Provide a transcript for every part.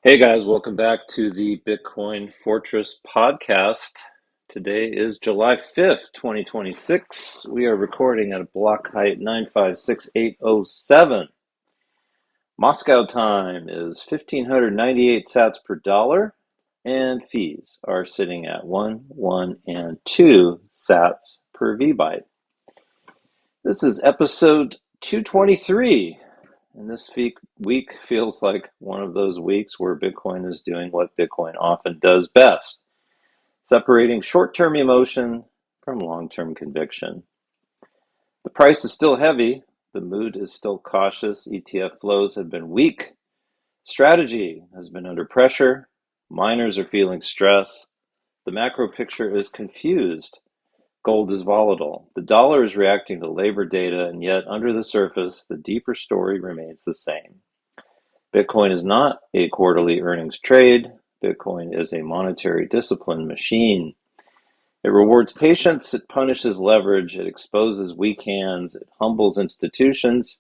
Hey guys, welcome back to the Bitcoin Fortress podcast. Today is July 5th, 2026. We are recording at a block height 956,807. Moscow time is 1,598 sats per dollar, and fees are sitting at 1, 1, and 2 sats per VByte. This is episode 223. And this week feels like one of those weeks where Bitcoin is doing what Bitcoin often does best, separating short-term emotion from long-term conviction. The price is still heavy. The mood is still cautious. ETF flows have been weak. Strategy has been under pressure. Miners are feeling stress. The macro picture is confused. Gold is volatile. The dollar is reacting to labor data, and yet under the surface, the deeper story remains the same. Bitcoin is not a quarterly earnings trade. Bitcoin is a monetary discipline machine. It rewards patience, it punishes leverage, it exposes weak hands, it humbles institutions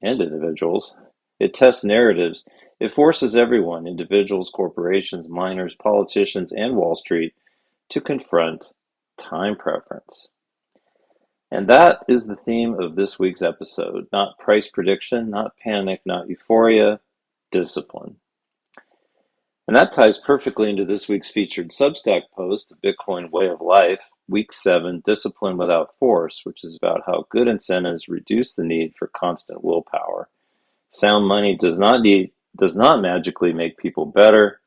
and individuals. It tests narratives. It forces everyone, individuals, corporations, miners, politicians, and Wall Street, to confront time preference. And that is the theme of this week's episode. Not price prediction, not panic, not euphoria, discipline. And that ties perfectly into this week's featured Substack post, The Bitcoin Way of Life, Week 7, Discipline Without Force, which is about how good incentives reduce the need for constant willpower. Sound money does not magically make people better.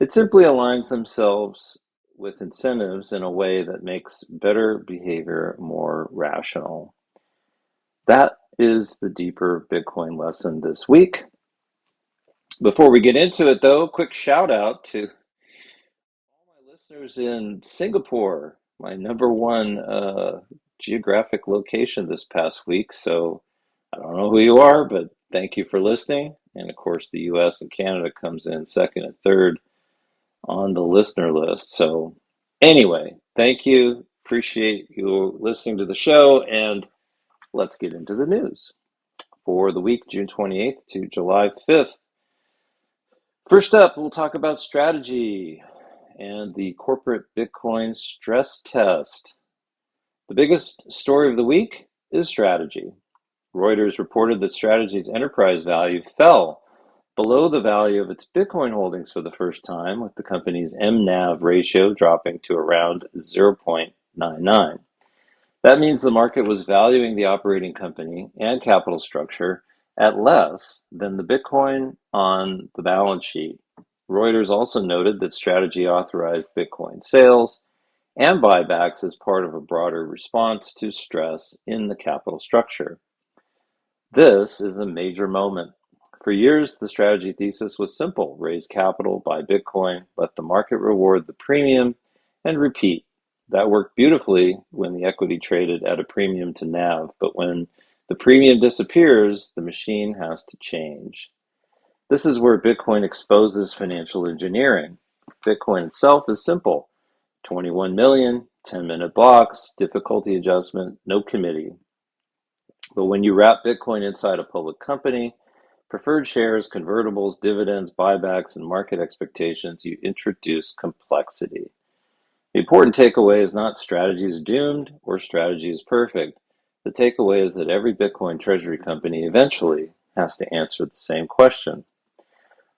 It simply aligns themselves with incentives in a way that makes better behavior more rational. That is the deeper Bitcoin lesson this week. Before we get into it, though, quick shout out to all my listeners in Singapore, my number one geographic location this past week. So I don't know who you are, but thank you for listening. And of course, the US and Canada comes in second and third on the listener list. So anyway, thank you. Appreciate you listening to the show. And let's get into the news for the week, June 28th to July 5th. First up, we'll talk about strategy and the corporate Bitcoin stress test. The biggest story of the week is strategy. Reuters reported that Strategy's enterprise value fell below the value of its Bitcoin holdings for the first time, with the company's MNAV ratio dropping to around 0.99. That means the market was valuing the operating company and capital structure at less than the Bitcoin on the balance sheet. Reuters also noted that Strategy authorized Bitcoin sales and buybacks as part of a broader response to stress in the capital structure. This is a major moment. For years, the Strategy thesis was simple: raise capital, buy Bitcoin, let the market reward the premium, and repeat. That worked beautifully when the equity traded at a premium to NAV, but when the premium disappears, the machine has to change. This is where Bitcoin exposes financial engineering. Bitcoin itself is simple: 21 million, 10-minute blocks, difficulty adjustment, no committee. But when you wrap Bitcoin inside a public company, preferred shares, convertibles, dividends, buybacks, and market expectations, you introduce complexity. The important takeaway is not strategy is doomed or strategy is perfect. The takeaway is that every Bitcoin treasury company eventually has to answer the same question.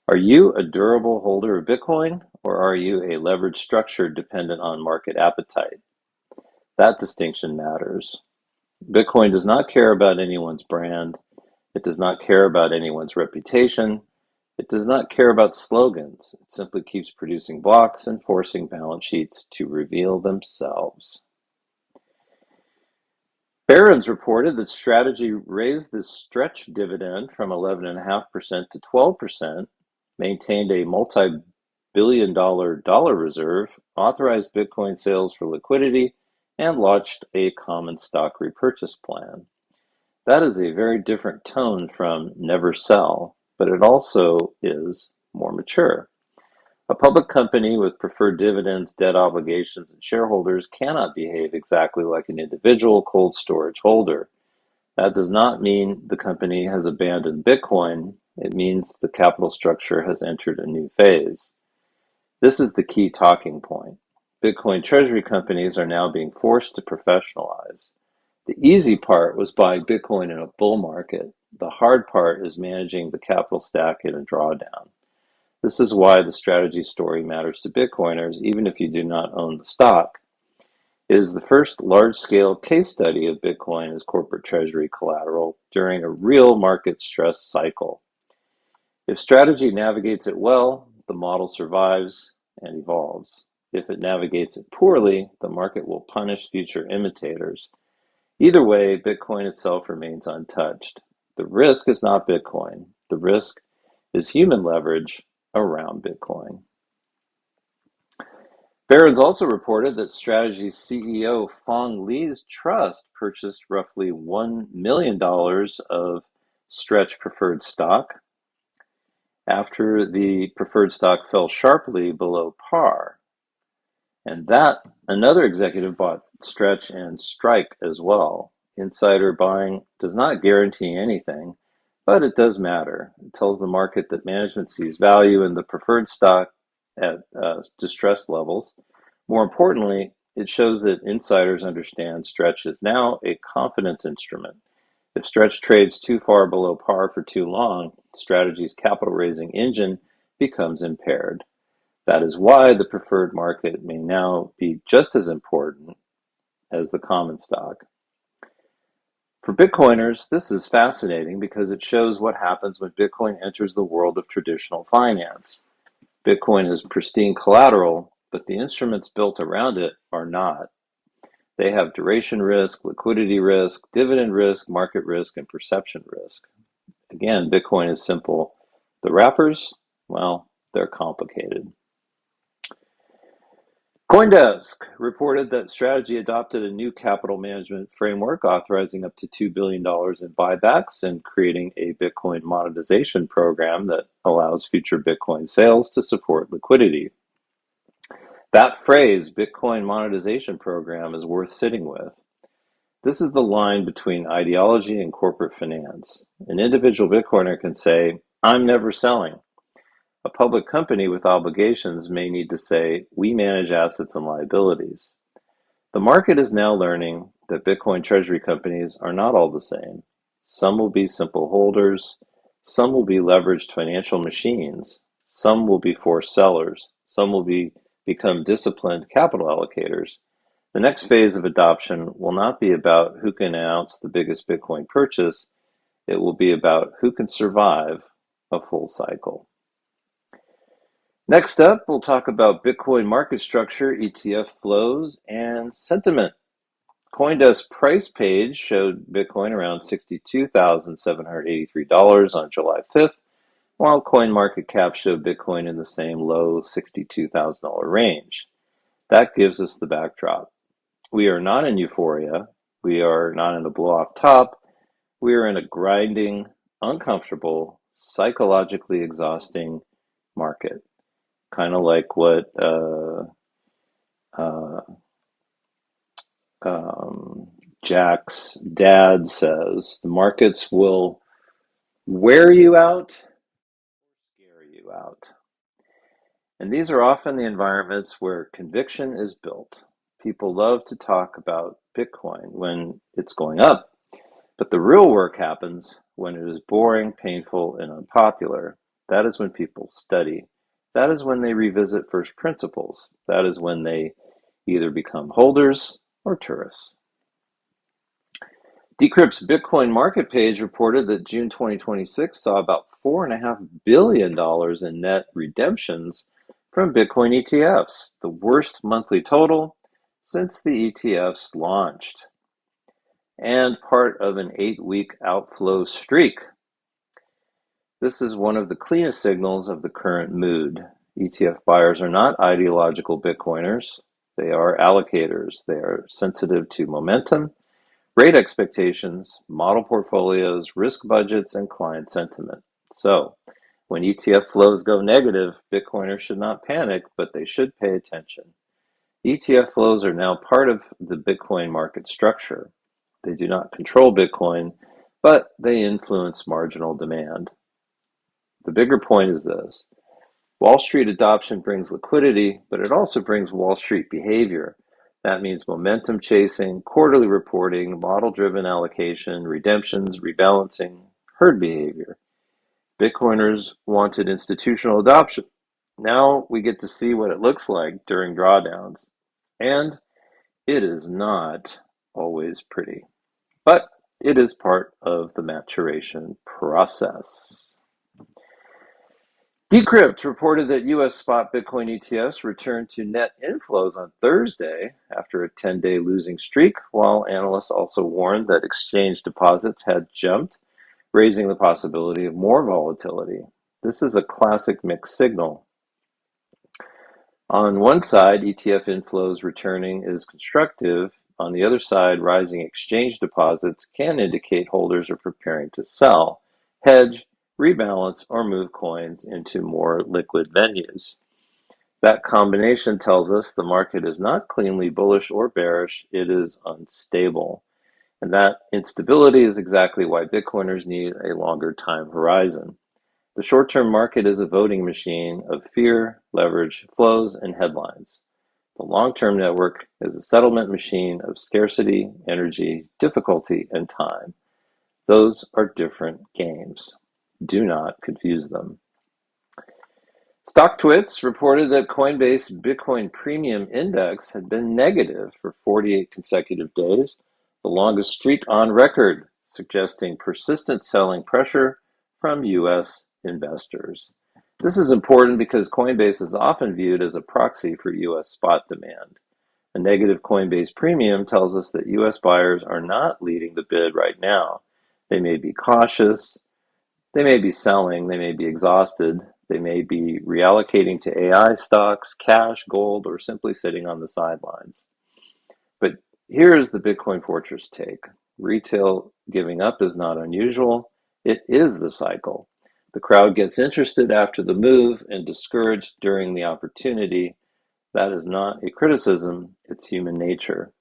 Are you a durable holder of Bitcoin, or are you a leveraged structure dependent on market appetite? That distinction matters. Bitcoin does not care about anyone's brand. It does not care about anyone's reputation. It does not care about slogans. It simply keeps producing blocks and forcing balance sheets to reveal themselves. Barron's reported that Strategy raised the stretch dividend from 11.5% to 12%, maintained a multi-billion dollar reserve, authorized Bitcoin sales for liquidity, and launched a common stock repurchase plan. That is a very different tone from never sell, but it also is more mature. A public company with preferred dividends, debt obligations, and shareholders cannot behave exactly like an individual cold storage holder. That does not mean the company has abandoned Bitcoin. It means the capital structure has entered a new phase. This is the key talking point. Bitcoin treasury companies are now being forced to professionalize. The easy part was buying Bitcoin in a bull market. The hard part is managing the capital stack in a drawdown. This is why the strategy story matters to Bitcoiners, even if you do not own the stock. It is the first large-scale case study of Bitcoin as corporate treasury collateral during a real market stress cycle. If strategy navigates it well, the model survives and evolves. If it navigates it poorly, the market will punish future imitators. Either way, Bitcoin itself remains untouched. The risk is not Bitcoin. The risk is human leverage around Bitcoin. Barron's also reported that Strategy's CEO Phong Lee's trust purchased roughly $1 million of Stretch preferred stock after the preferred stock fell sharply below par. And that another executive bought Stretch and Strike as well. Insider buying does not guarantee anything, but it does matter. It tells the market that management sees value in the preferred stock at distressed levels. More importantly, it shows that insiders understand Stretch is now a confidence instrument. If Stretch trades too far below par for too long, Strategy's capital raising engine becomes impaired. That is why the preferred market may now be just as important as the common stock. For Bitcoiners, this is fascinating because it shows what happens when Bitcoin enters the world of traditional finance. Bitcoin is pristine collateral, but the instruments built around it are not. They have duration risk, liquidity risk, dividend risk, market risk, and perception risk. Again, Bitcoin is simple. The wrappers, well, they're complicated. CoinDesk reported that Strategy adopted a new capital management framework authorizing up to $2 billion in buybacks and creating a Bitcoin monetization program that allows future Bitcoin sales to support liquidity. That phrase, Bitcoin monetization program, is worth sitting with. This is the line between ideology and corporate finance. An individual Bitcoiner can say, I'm never selling. A public company with obligations may need to say, we manage assets and liabilities. The market is now learning that Bitcoin treasury companies are not all the same. Some will be simple holders, some will be leveraged financial machines, some will be forced sellers, some will become disciplined capital allocators. The next phase of adoption will not be about who can announce the biggest Bitcoin purchase, it will be about who can survive a full cycle. Next up, we'll talk about Bitcoin market structure, ETF flows, and sentiment. CoinDesk price page showed Bitcoin around $62,783 on July 5th, while CoinMarketCap showed Bitcoin in the same low $62,000 range. That gives us the backdrop. We are not in euphoria. We are not in a blow-off top. We are in a grinding, uncomfortable, psychologically exhausting market. Kind of like what Jack's dad says, the markets will wear you out, scare you out. And these are often the environments where conviction is built. People love to talk about Bitcoin when it's going up, but the real work happens when it is boring, painful, and unpopular. That is when people study. That is when they revisit first principles. That is when they either become holders or tourists. Decrypt's Bitcoin market page reported that June 2026 saw about $4.5 billion in net redemptions from Bitcoin ETFs, the worst monthly total since the ETFs launched, and part of an 8-week outflow streak. This is one of the cleanest signals of the current mood. ETF buyers are not ideological Bitcoiners. They are allocators. They are sensitive to momentum, rate expectations, model portfolios, risk budgets, and client sentiment. So, when ETF flows go negative, Bitcoiners should not panic, but they should pay attention. ETF flows are now part of the Bitcoin market structure. They do not control Bitcoin, but they influence marginal demand. The bigger point is this. Wall Street adoption brings liquidity, but it also brings Wall Street behavior. That means momentum chasing, quarterly reporting, model-driven allocation, redemptions, rebalancing, herd behavior. Bitcoiners wanted institutional adoption. Now we get to see what it looks like during drawdowns. And it is not always pretty, but it is part of the maturation process. Decrypt reported that U.S. spot Bitcoin ETFs returned to net inflows on Thursday after a 10-day losing streak, while analysts also warned that exchange deposits had jumped, raising the possibility of more volatility. This is a classic mixed signal. On one side, ETF inflows returning is constructive. On the other side, rising exchange deposits can indicate holders are preparing to sell, hedge, rebalance, or move coins into more liquid venues. That combination tells us the market is not cleanly bullish or bearish, it is unstable. And that instability is exactly why Bitcoiners need a longer time horizon. The short-term market is a voting machine of fear, leverage, flows, and headlines. The long-term network is a settlement machine of scarcity, energy, difficulty, and time. Those are different games. Do not confuse them. StockTwits reported that Coinbase Bitcoin Premium Index had been negative for 48 consecutive days, the longest streak on record, suggesting persistent selling pressure from U.S. investors. This is important because Coinbase is often viewed as a proxy for U.S. spot demand. A negative Coinbase Premium tells us that U.S. buyers are not leading the bid right now. They may be cautious, they may be selling, they may be exhausted, they may be reallocating to AI stocks, cash, gold, or simply sitting on the sidelines. But here is the Bitcoin Fortress take. Retail giving up is not unusual. It is the cycle. The crowd gets interested after the move and discouraged during the opportunity. That is not a criticism, it's human nature.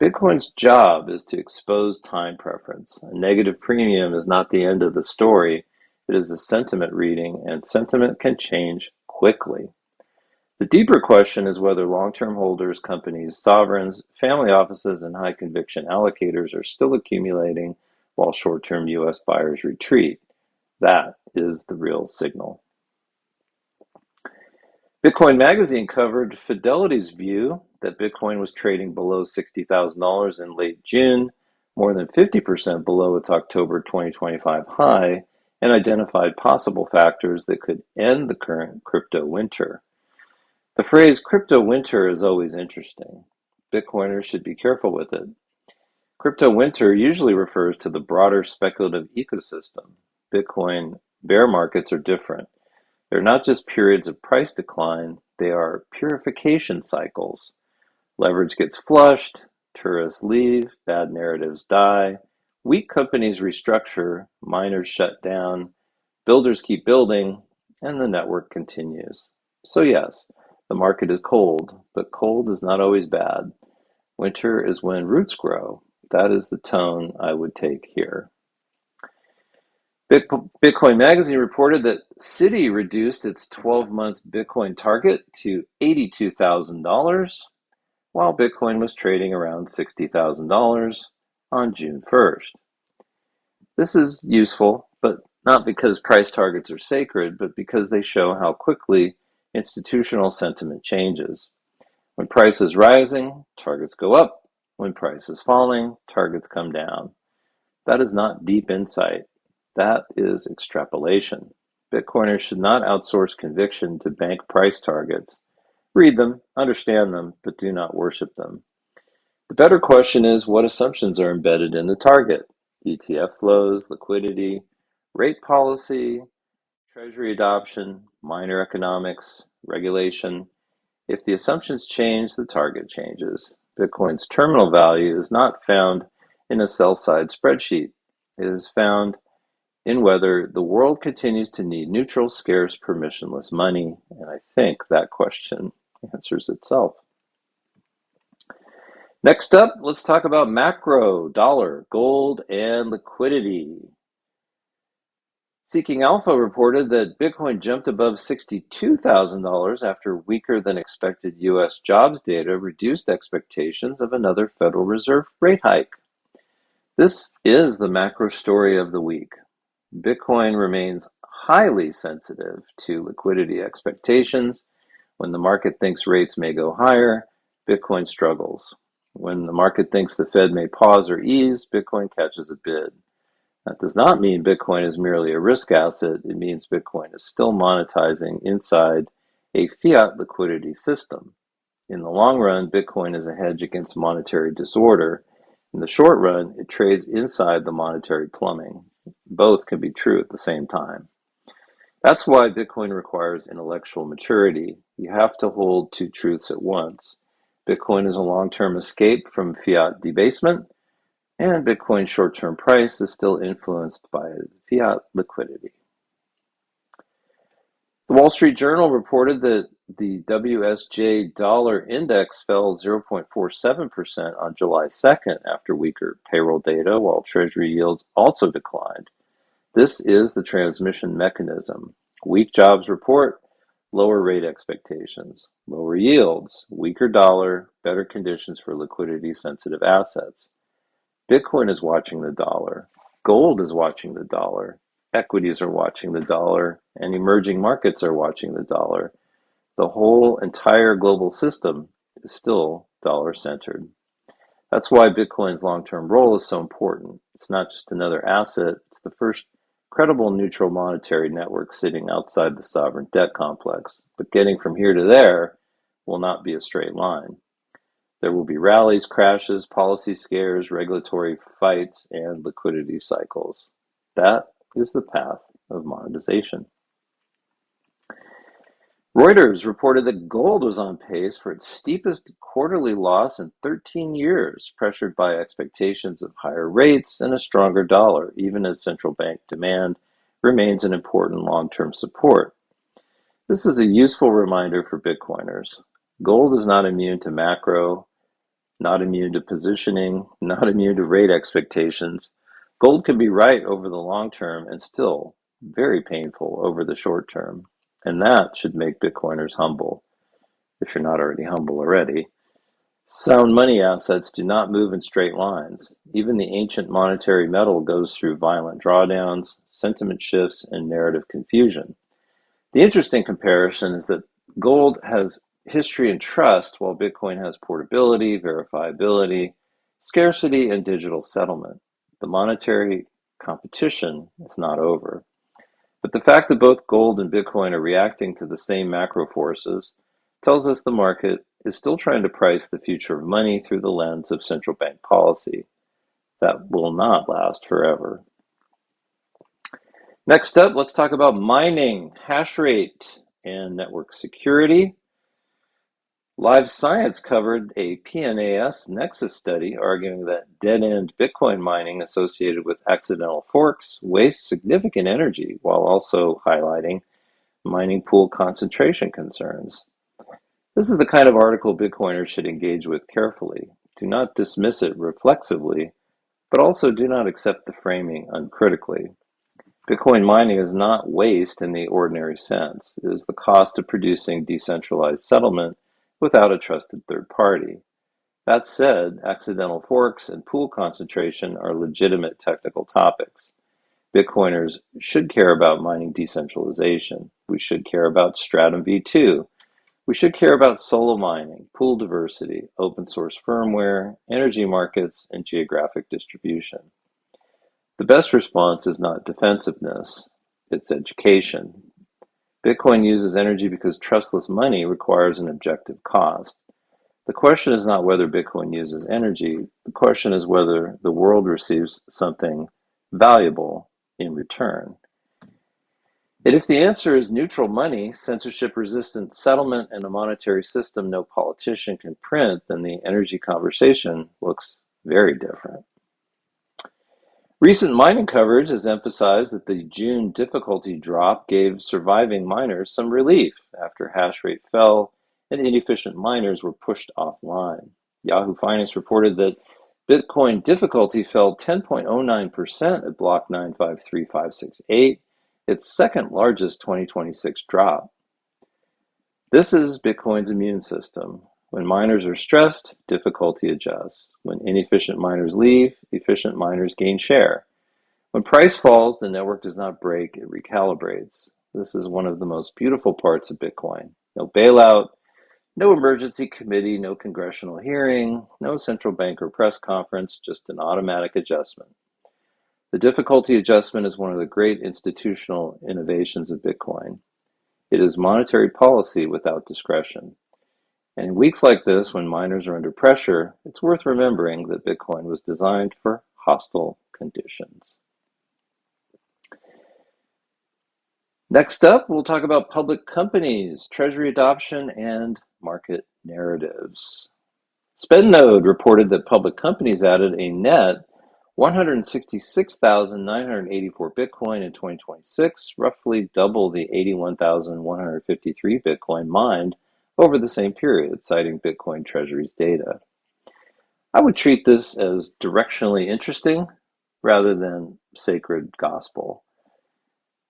Bitcoin's job is to expose time preference. A negative premium is not the end of the story. It is a sentiment reading, and sentiment can change quickly. The deeper question is whether long-term holders, companies, sovereigns, family offices, and high-conviction allocators are still accumulating while short-term U.S. buyers retreat. That is the real signal. Bitcoin Magazine covered Fidelity's view that Bitcoin was trading below $60,000 in late June, more than 50% below its October 2025 high, and identified possible factors that could end the current crypto winter. The phrase crypto winter is always interesting. Bitcoiners should be careful with it. Crypto winter usually refers to the broader speculative ecosystem. Bitcoin bear markets are different. They're not just periods of price decline, they are purification cycles. Leverage gets flushed, tourists leave, bad narratives die, weak companies restructure, miners shut down, builders keep building, and the network continues. So yes, the market is cold, but cold is not always bad. Winter is when roots grow. That is the tone I would take here. Bitcoin Magazine reported that Citi reduced its 12-month Bitcoin target to $82,000, while Bitcoin was trading around $60,000 on June 1st. This is useful, but not because price targets are sacred, but because they show how quickly institutional sentiment changes. When price is rising, targets go up. When price is falling, targets come down. That is not deep insight. That is extrapolation. Bitcoiners should not outsource conviction to bank price targets. Read them, understand them, but do not worship them. The better question is what assumptions are embedded in the target? ETF flows, liquidity, rate policy, treasury adoption, minor economics, regulation. If the assumptions change, the target changes. Bitcoin's terminal value is not found in a sell-side spreadsheet. It is found in whether the world continues to need neutral, scarce, permissionless money, and I think that question answers itself. Next up, let's talk about macro, dollar, gold, and liquidity. Seeking Alpha reported that Bitcoin jumped above $62,000 after weaker than expected U.S. jobs data reduced expectations of another Federal Reserve rate hike. This is the macro story of the week. Bitcoin remains highly sensitive to liquidity expectations. When the market thinks rates may go higher, Bitcoin struggles. When the market thinks the Fed may pause or ease, Bitcoin catches a bid. That does not mean Bitcoin is merely a risk asset. It means Bitcoin is still monetizing inside a fiat liquidity system. In the long run, Bitcoin is a hedge against monetary disorder. In the short run, it trades inside the monetary plumbing. Both can be true at the same time. That's why Bitcoin requires intellectual maturity. You have to hold two truths at once. Bitcoin is a long-term escape from fiat debasement, and Bitcoin's short-term price is still influenced by fiat liquidity. The Wall Street Journal reported that the WSJ dollar index fell 0.47% on July 2nd after weaker payroll data, while Treasury yields also declined. This is the transmission mechanism. Weak jobs report, lower rate expectations, lower yields, weaker dollar, better conditions for liquidity-sensitive assets. Bitcoin is watching the dollar. Gold is watching the dollar. Equities are watching the dollar, and emerging markets are watching the dollar. The whole entire global system is still dollar-centered. That's why Bitcoin's long-term role is so important. It's not just another asset, it's the first credible neutral monetary network sitting outside the sovereign debt complex. But getting from here to there will not be a straight line. There will be rallies, crashes, policy scares, regulatory fights, and liquidity cycles. That is the path of monetization. Reuters reported that gold was on pace for its steepest quarterly loss in 13 years, pressured by expectations of higher rates and a stronger dollar, even as central bank demand remains an important long-term support. This is a useful reminder for Bitcoiners. Gold is not immune to macro, not immune to positioning, not immune to rate expectations. Gold can be right over the long term and still very painful over the short term. And that should make Bitcoiners humble, if you're not already humble already. Sound money assets do not move in straight lines. Even the ancient monetary metal goes through violent drawdowns, sentiment shifts, and narrative confusion. The interesting comparison is that gold has history and trust, while Bitcoin has portability, verifiability, scarcity, and digital settlement. The monetary competition is not over. But the fact that both gold and Bitcoin are reacting to the same macro forces tells us the market is still trying to price the future of money through the lens of central bank policy. That will not last forever. Next up, let's talk about mining, hash rate, and network security. Live Science covered a PNAS Nexus study arguing that dead-end Bitcoin mining associated with accidental forks wastes significant energy while also highlighting mining pool concentration concerns. This is the kind of article Bitcoiners should engage with carefully. Do not dismiss it reflexively, but also do not accept the framing uncritically. Bitcoin mining is not waste in the ordinary sense. It is the cost of producing decentralized settlement without a trusted third party. That said, accidental forks and pool concentration are legitimate technical topics. Bitcoiners should care about mining decentralization. We should care about Stratum v2. We should care about solo mining, pool diversity, open source firmware, energy markets, and geographic distribution. The best response is not defensiveness, it's education. Bitcoin uses energy because trustless money requires an objective cost. The question is not whether Bitcoin uses energy, the question is whether the world receives something valuable in return. And if the answer is neutral money, censorship-resistant settlement, and a monetary system no politician can print, then the energy conversation looks very different. Recent mining coverage has emphasized that the June difficulty drop gave surviving miners some relief after hash rate fell and inefficient miners were pushed offline. Yahoo Finance reported that Bitcoin difficulty fell 10.09% at block 953568. its second largest 2026 drop. This is Bitcoin's immune system. When miners are stressed, difficulty adjusts. When inefficient miners leave, efficient miners gain share. When price falls, the network does not break, it recalibrates. This is one of the most beautiful parts of Bitcoin. No bailout, no emergency committee, no congressional hearing, no central bank or press conference, just an automatic adjustment. The difficulty adjustment is one of the great institutional innovations of Bitcoin. It is monetary policy without discretion. And in weeks like this, when miners are under pressure, it's worth remembering that Bitcoin was designed for hostile conditions. Next up, we'll talk about public companies, treasury adoption, and market narratives. SpendNode reported that public companies added a net 166,984 Bitcoin in 2026, roughly double the 81,153 Bitcoin mined over the same period, citing Bitcoin Treasury's data. I would treat this as directionally interesting rather than sacred gospel.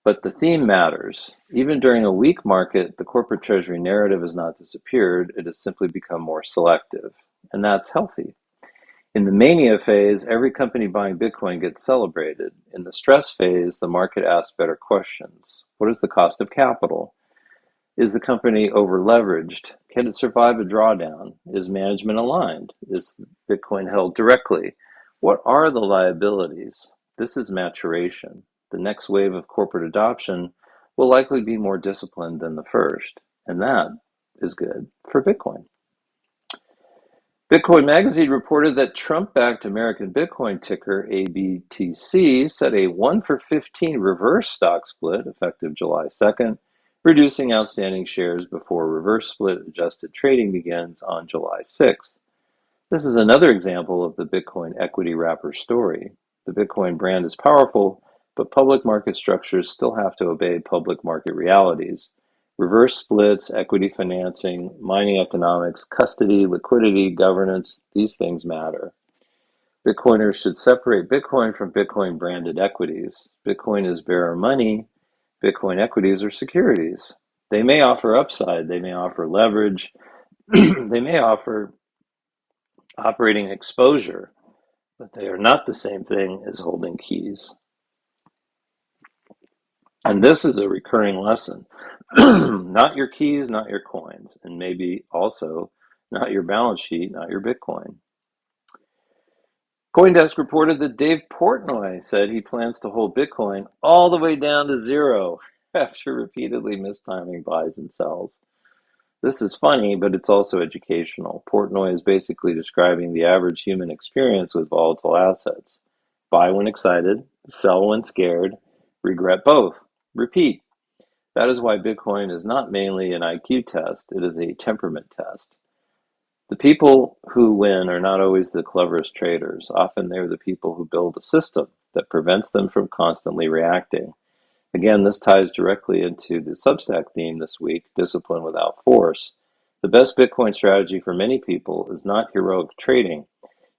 But the theme matters. Even during a weak market, the corporate treasury narrative has not disappeared, it has simply become more selective. And that's healthy. In the mania phase, every company buying Bitcoin gets celebrated. In the stress phase, the market asks better questions. What is the cost of capital? Is the company over-leveraged? Can it survive a drawdown? Is management aligned? Is Bitcoin held directly? What are the liabilities? This is maturation. The next wave of corporate adoption will likely be more disciplined than the first, and that is good for Bitcoin. Bitcoin Magazine reported that Trump-backed American Bitcoin ticker ABTC set a 1-for-15 reverse stock split effective July 2nd, reducing outstanding shares before reverse split adjusted trading begins on July 6th. This is another example of the Bitcoin equity wrapper story. The Bitcoin brand is powerful, but public market structures still have to obey public market realities. Reverse splits, equity financing, mining economics, custody, liquidity, governance, these things matter. Bitcoiners should separate Bitcoin from Bitcoin branded equities. Bitcoin is bearer money. Bitcoin equities are securities. They may offer upside, they may offer leverage, they may offer operating exposure, but they are not the same thing as holding keys. And this is a recurring lesson. Not your keys, not your coins, and maybe also not your balance sheet, not your Bitcoin. CoinDesk reported that Dave Portnoy said he plans to hold Bitcoin all the way down to zero after repeatedly mistiming buys and sells. This is funny, but it's also educational. Portnoy is basically describing the average human experience with volatile assets. Buy when excited, sell when scared, regret both. Repeat. That is why Bitcoin is not mainly an IQ test, it is a temperament test. The people who win are not always the cleverest traders. Often they're the people who build a system that prevents them from constantly reacting. Again, this ties directly into the Substack theme this week, discipline without force. The best Bitcoin strategy for many people is not heroic trading.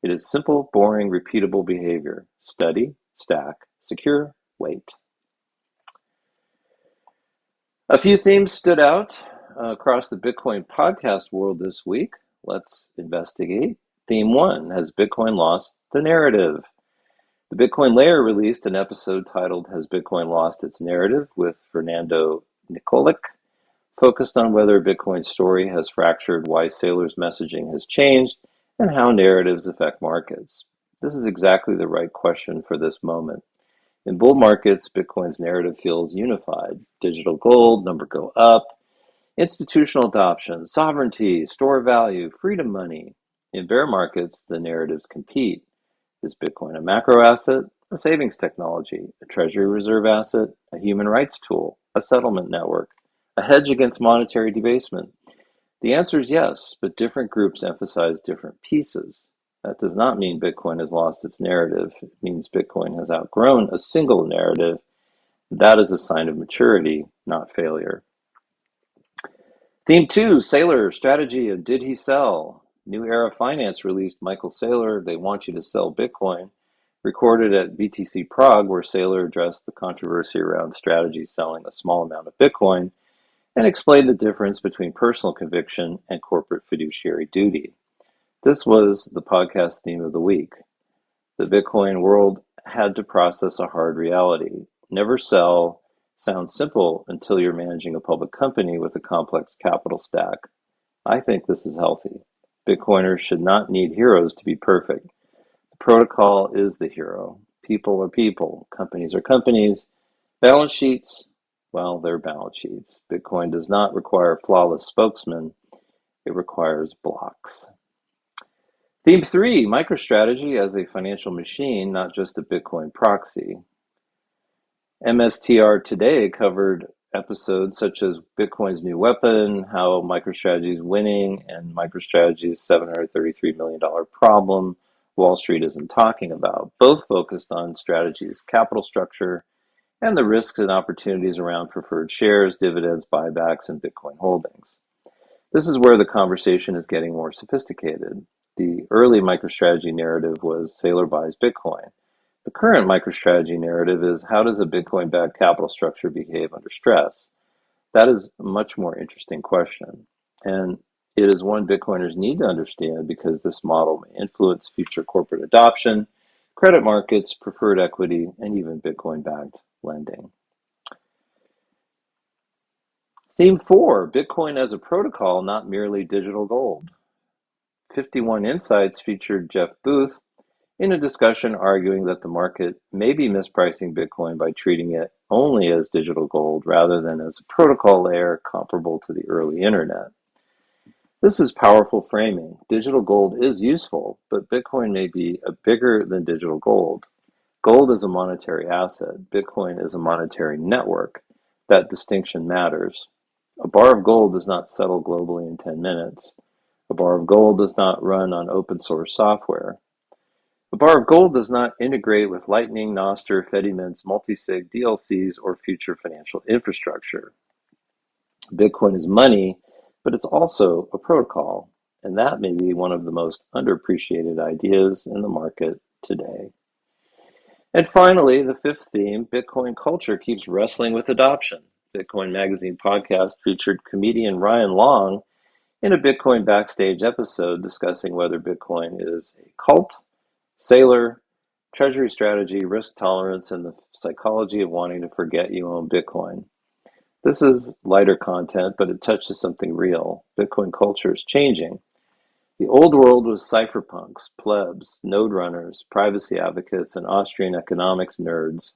It is simple, boring, repeatable behavior. Study, stack, secure, wait. A few themes stood out across the Bitcoin podcast world this week. Let's investigate. Theme 1, has Bitcoin lost the narrative? The Bitcoin Layer released an episode titled Has Bitcoin Lost Its Narrative with Fernando Nikolic, focused on whether Bitcoin's story has fractured, why Saylor's messaging has changed, and how narratives affect markets. This is exactly the right question for this moment. In bull markets, Bitcoin's narrative feels unified. Digital gold, number go up, institutional adoption, sovereignty, store of value, freedom money. In bear markets, the narratives compete. Is Bitcoin a macro asset, a savings technology, a treasury reserve asset, a human rights tool, a settlement network, a hedge against monetary debasement? The answer is yes, but different groups emphasize different pieces. That does not mean Bitcoin has lost its narrative. It means Bitcoin has outgrown a single narrative. That is a sign of maturity, not failure. Theme 2, Saylor, strategy and did he sell? New Era Finance released Michael Saylor, They Want You to Sell Bitcoin, recorded at BTC Prague, where Saylor addressed the controversy around strategy selling a small amount of Bitcoin and explained the difference between personal conviction and corporate fiduciary duty. This was the podcast theme of the week. The Bitcoin world had to process a hard reality. Never sell sounds simple until you're managing a public company with a complex capital stack. I think this is healthy. Bitcoiners should not need heroes to be perfect. The protocol is the hero. People are people. Companies are companies. Balance sheets, well, they're balance sheets. Bitcoin does not require flawless spokesmen. It requires blocks. Theme 3, MicroStrategy as a financial machine, not just a Bitcoin proxy. MSTR Today covered episodes such as Bitcoin's new weapon, how MicroStrategy is winning, and MicroStrategy's $733 million problem Wall Street isn't talking about. Both focused on Strategy's capital structure and the risks and opportunities around preferred shares, dividends, buybacks, and Bitcoin holdings. This is where the conversation is getting more sophisticated. The early MicroStrategy narrative was Saylor buys Bitcoin. The current MicroStrategy narrative is how does a Bitcoin-backed capital structure behave under stress? That is a much more interesting question. And it is one Bitcoiners need to understand because this model may influence future corporate adoption, credit markets, preferred equity, and even Bitcoin-backed lending. Theme 4, Bitcoin as a protocol, not merely digital gold. 51 Insights featured Jeff Booth in a discussion arguing that the market may be mispricing Bitcoin by treating it only as digital gold rather than as a protocol layer comparable to the early internet. This is powerful framing. Digital gold is useful, but Bitcoin may be bigger than digital gold. Gold is a monetary asset. Bitcoin is a monetary network. That distinction matters. A bar of gold does not settle globally in 10 minutes. A bar of gold does not run on open source software. A bar of gold does not integrate with Lightning, Nostr, Fedimints, multisig, DLCs, or future financial infrastructure. Bitcoin is money, but it's also a protocol, and that may be one of the most underappreciated ideas in the market today. And finally, the fifth theme, Bitcoin culture keeps wrestling with adoption. Bitcoin Magazine podcast featured comedian Ryan Long in a Bitcoin Backstage episode discussing whether Bitcoin is a cult, Saylor, treasury strategy, risk tolerance, and the psychology of wanting to forget you own Bitcoin. This is lighter content, but it touches something real. Bitcoin culture is changing. The old world was cypherpunks, plebs, node runners, privacy advocates, and Austrian economics nerds.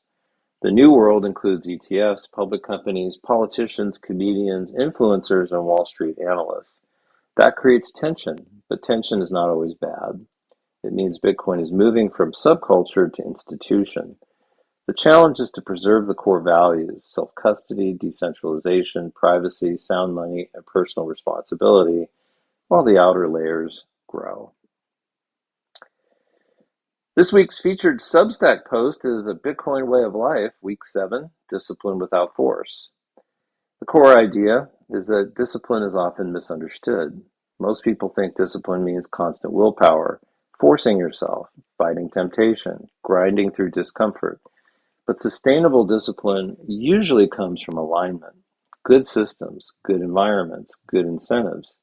The new world includes ETFs, public companies, politicians, comedians, influencers, and Wall Street analysts. That creates tension, but tension is not always bad. It means Bitcoin is moving from subculture to institution. The challenge is to preserve the core values, self-custody, decentralization, privacy, sound money, and personal responsibility, while the outer layers grow. This week's featured Substack post is A Bitcoin Way of Life, Week 7, Discipline Without Force. The core idea is that discipline is often misunderstood. Most people think discipline means constant willpower, forcing yourself, fighting temptation, grinding through discomfort. But sustainable discipline usually comes from alignment, good systems, good environments, good incentives.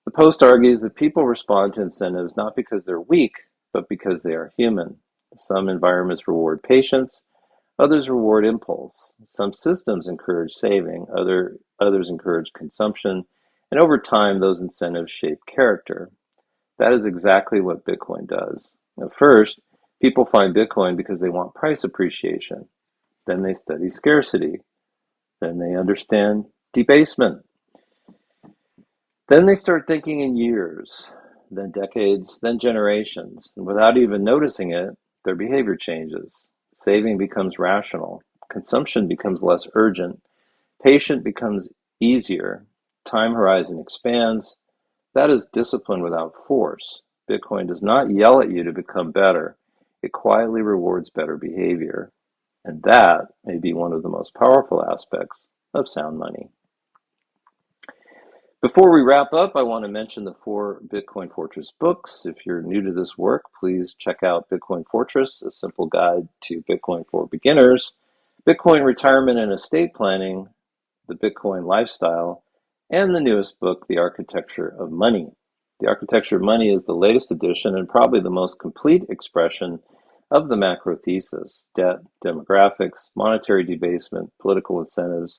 The post argues that people respond to incentives not because they're weak, but because they are human. Some environments reward patience, others reward impulse. Some systems encourage saving, others encourage consumption, and over time those incentives shape character. That is exactly what Bitcoin does. At first, people find Bitcoin because they want price appreciation. Then they study scarcity. Then they understand debasement. Then they start thinking in years, then decades, then generations. And without even noticing it, their behavior changes. Saving becomes rational. Consumption becomes less urgent. Patient becomes easier. Time horizon expands. That is discipline without force. Bitcoin does not yell at you to become better. It quietly rewards better behavior. And that may be one of the most powerful aspects of sound money. Before we wrap up, I want to mention the 4 Bitcoin Fortress books. If you're new to this work, please check out Bitcoin Fortress, a simple guide to Bitcoin for beginners, Bitcoin Retirement and Estate Planning, The Bitcoin Lifestyle, and the newest book, The Architecture of Money. The Architecture of Money is the latest edition and probably the most complete expression of the macro thesis: debt, demographics, monetary debasement, political incentives,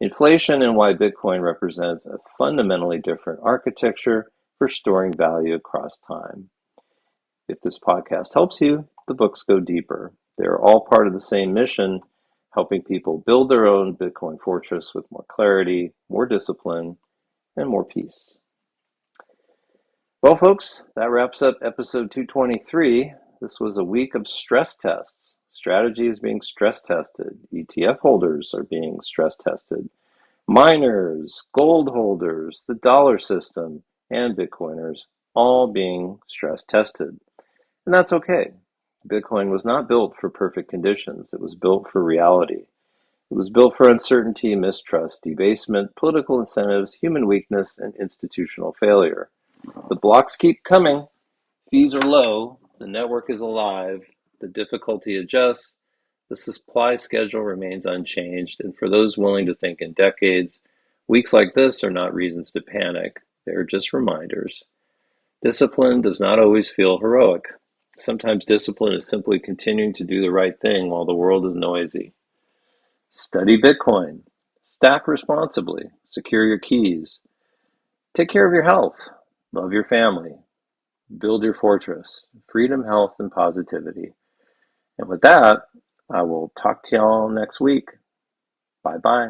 inflation, and why Bitcoin represents a fundamentally different architecture for storing value across time. If this podcast helps you, the books go deeper. They're all part of the same mission, helping people build their own Bitcoin fortress with more clarity, more discipline, and more peace. Well, folks, that wraps up episode 223. This was a week of stress tests. Strategy is being stress tested. ETF holders are being stress tested. Miners, gold holders, the dollar system, and Bitcoiners all being stress tested. And that's okay. Bitcoin was not built for perfect conditions. It was built for reality. It was built for uncertainty, mistrust, debasement, political incentives, human weakness, and institutional failure. The blocks keep coming. Fees are low. The network is alive. The difficulty adjusts. The supply schedule remains unchanged. And for those willing to think in decades, weeks like this are not reasons to panic. They're just reminders. Discipline does not always feel heroic. Sometimes discipline is simply continuing to do the right thing while the world is noisy. Study Bitcoin. Stack responsibly. Secure your keys. Take care of your health. Love your family. Build your fortress. Freedom, health, and positivity. And with that, I will talk to y'all next week. Bye-bye.